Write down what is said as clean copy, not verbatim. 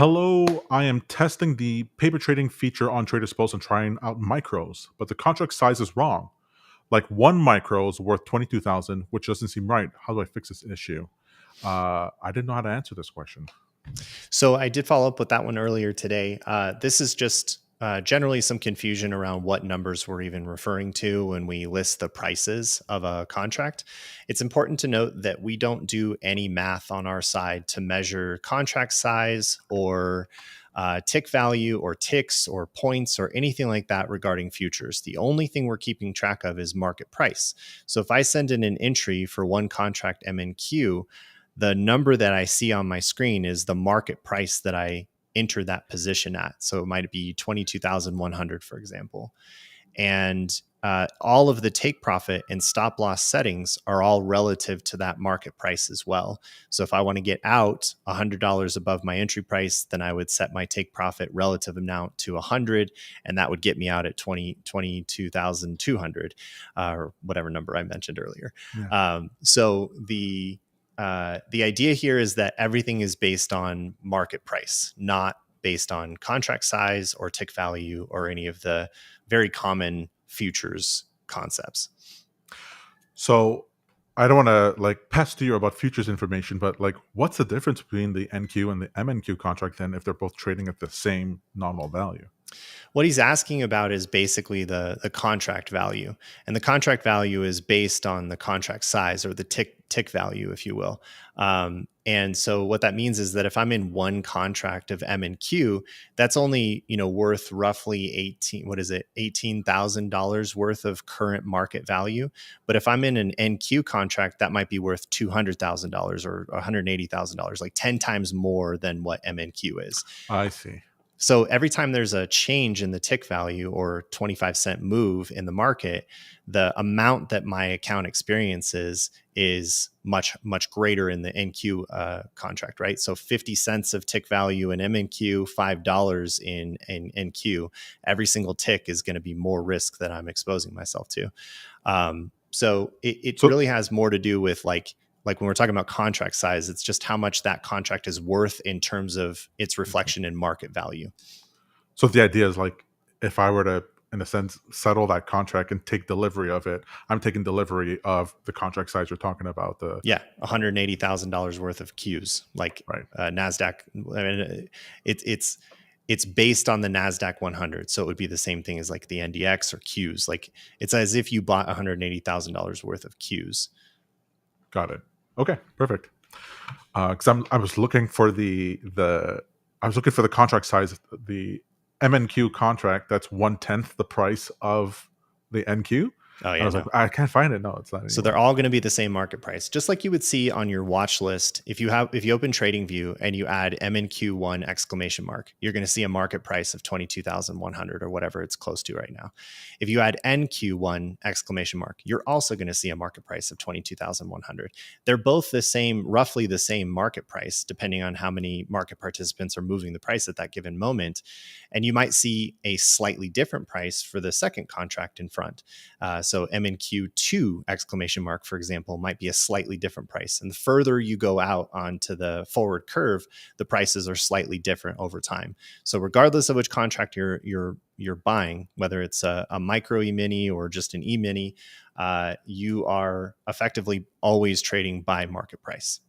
Hello, I am testing the paper trading feature on TradersPost and trying out micros, but the contract size is wrong. Like one micro is worth 22,000, which doesn't seem right. How do I fix this issue? I didn't know how to answer this question. So I did follow up with that one earlier today. This is just generally some confusion around what numbers we're even referring to when we list the prices of a contract. It's important to note that we don't do any math on our side to measure contract size or tick value or ticks or points or anything like that regarding futures. The only thing we're keeping track of is market price. So if I send in an entry for one contract MNQ, the number that I see on my screen is the market price that I enter that position at. So it might be 22,100, for example. And all of the take profit and stop loss settings are all relative to that market price as well. So if I want to get out $100 above my entry price, then I would set my take profit relative amount to 100, and that would get me out at 22,200, or whatever number I mentioned earlier. Yeah. So the idea here is that everything is based on market price, not based on contract size or tick value or any of the very common futures concepts. So I don't want to pester you about futures information, but what's the difference between the NQ and the MNQ contract then if they're both trading at the same nominal value? What he's asking about is basically the contract value. And the contract value is based on the contract size, or the tick value, if you will. And so what that means is that if I'm in one contract of M and Q, that's only, worth roughly $18,000 worth of current market value. But if I'm in an NQ contract, that might be worth $200,000 or $180,000, like 10 times more than what MNQ is. I see. So every time there's a change in the tick value or 25-cent move in the market, the amount that my account experiences is much, much greater in the NQ contract, right? So 50 cents of tick value in MNQ, $5 in NQ. Every single tick is going to be more risk that I'm exposing myself to. So it really has more to do with like when we're talking about contract size, it's just how much that contract is worth in terms of its reflection in market value. So the idea is if I were to, in a sense, settle that contract and take delivery of it, I'm taking delivery of the contract size you're talking about. $180,000 worth of Qs, like right. NASDAQ. I mean, it's based on the NASDAQ 100. So it would be the same thing as like the NDX or Qs. Like it's as if you bought $180,000 worth of Qs. Got it. Okay, perfect. Because I was looking for the contract size. The MNQ contract, that's 1/10 the price of the NQ. Oh yeah, I was like, I can't find it. No, it's not anymore. So they're all going to be the same market price, just like you would see on your watch list. If you open TradingView and you add MNQ1 exclamation mark, you're going to see a market price of 22,100 or whatever it's close to right now. If you add NQ1 exclamation mark, you're also going to see a market price of 22,100. They're both roughly the same market price, depending on how many market participants are moving the price at that given moment. And you might see a slightly different price for the second contract in front. So MNQ2 exclamation mark, for example, might be a slightly different price. And the further you go out onto the forward curve, the prices are slightly different over time. So regardless of which contract you're buying, whether it's a micro E-mini or just an E-mini, you are effectively always trading by market price.